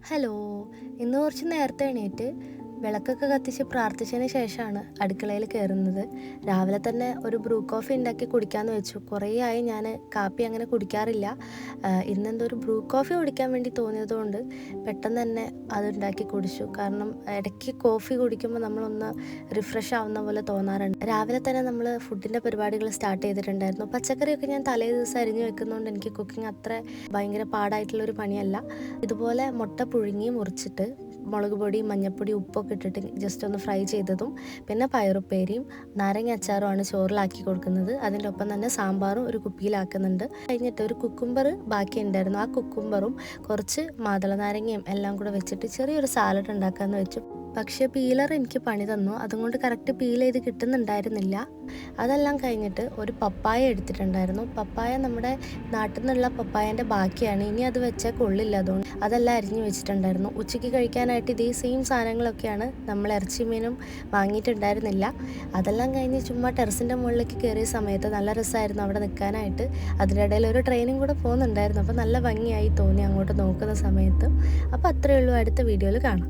Hello. ഇന്ന് കുറച്ച് നേരത്തെ എണീറ്റ് വിളക്കൊക്കെ കത്തിച്ച് പ്രാർത്ഥിച്ചതിന് ശേഷമാണ് അടുക്കളയിൽ കയറുന്നത്. രാവിലെ തന്നെ ഒരു ബ്രൂ കോഫി ഉണ്ടാക്കി കുടിക്കാമെന്ന് വെച്ചു. കുറേ ആയി ഞാൻ കാപ്പി അങ്ങനെ കുടിക്കാറില്ല. ഇന്നെന്തോ ഒരു ബ്രൂ കോഫി കുടിക്കാൻ വേണ്ടി തോന്നിയതുകൊണ്ട് പെട്ടെന്ന് തന്നെ അതുണ്ടാക്കി കുടിച്ചു. കാരണം ഇടയ്ക്ക് കോഫി കുടിക്കുമ്പോൾ നമ്മളൊന്ന് റിഫ്രഷ് ആവുന്ന പോലെ തോന്നാറുണ്ട്. രാവിലെ തന്നെ നമ്മൾ ഫുഡിൻ്റെ പരിപാടികൾ സ്റ്റാർട്ട് ചെയ്തിട്ടുണ്ടായിരുന്നു. പച്ചക്കറിയൊക്കെ ഞാൻ തലേ ദിവസം അരിഞ്ഞു വെക്കുന്നതുകൊണ്ട് എനിക്ക് കുക്കിംഗ് അത്ര ഭയങ്കര പാടായിട്ടുള്ളൊരു പണിയല്ല. ഇതുപോലെ മുട്ട പുഴുങ്ങി മുറിച്ചിട്ട് മുളക് പൊടി, മഞ്ഞൾപ്പൊടി, ഉപ്പൊക്കെ ഇട്ടിട്ട് ജസ്റ്റ് ഒന്ന് ഫ്രൈ ചെയ്തതും പിന്നെ പയറുപ്പേരിയും നാരങ്ങ അച്ചാറുമാണ് ചോറിലാക്കി കൊടുക്കുന്നത്. അതിൻ്റെ ഒപ്പം തന്നെ സാമ്പാറും ഒരു കുപ്പിയിലാക്കുന്നുണ്ട്. കഴിഞ്ഞിട്ട് ഒരു കുക്കുംബർ ബാക്കി ഉണ്ടായിരുന്നു. ആ കുക്കുംബറും കുറച്ച് മാതള നാരങ്ങയും എല്ലാം കൂടെ വെച്ചിട്ട് ചെറിയൊരു സാലഡ് ഉണ്ടാക്കാമെന്ന് വെച്ചു. പക്ഷേ പീലർ എനിക്ക് പണി തന്നു. അതുകൊണ്ട് കറക്റ്റ് പീൽ ചെയ്ത് കിട്ടുന്നുണ്ടായിരുന്നില്ല. അതെല്ലാം കഴിഞ്ഞിട്ട് ഒരു പപ്പായ എടുത്തിട്ടുണ്ടായിരുന്നു. പപ്പായ നമ്മുടെ നാട്ടിൽ നിന്നുള്ള പപ്പായൻ്റെ ബാക്കിയാണ്. ഇനി അത് വെച്ചാൽ കൊള്ളില്ല. അതുകൊണ്ട് അതെല്ലാം അരിഞ്ഞു വെച്ചിട്ടുണ്ടായിരുന്നു. ഉച്ചയ്ക്ക് കഴിക്കാനായിട്ട് ഇതേ സെയിം സാധനങ്ങളൊക്കെയാണ്. നമ്മൾ ഇറച്ചി മീനും വാങ്ങിയിട്ടുണ്ടായിരുന്നില്ല. അതെല്ലാം കഴിഞ്ഞ് ചുമ്മാ ടെറസിൻ്റെ മുകളിലേക്ക് കയറിയ സമയത്ത് നല്ല രസമായിരുന്നു അവിടെ നിൽക്കാനായിട്ട്. അതിനിടയിൽ ഒരു ട്രെയിനും കൂടെ പോകുന്നുണ്ടായിരുന്നു. അപ്പോൾ നല്ല ഭംഗിയായി തോന്നി അങ്ങോട്ട് നോക്കുന്ന സമയത്ത്. അപ്പോൾ അത്രയേ ഉള്ളൂ. അടുത്ത വീഡിയോയിൽ കാണാം.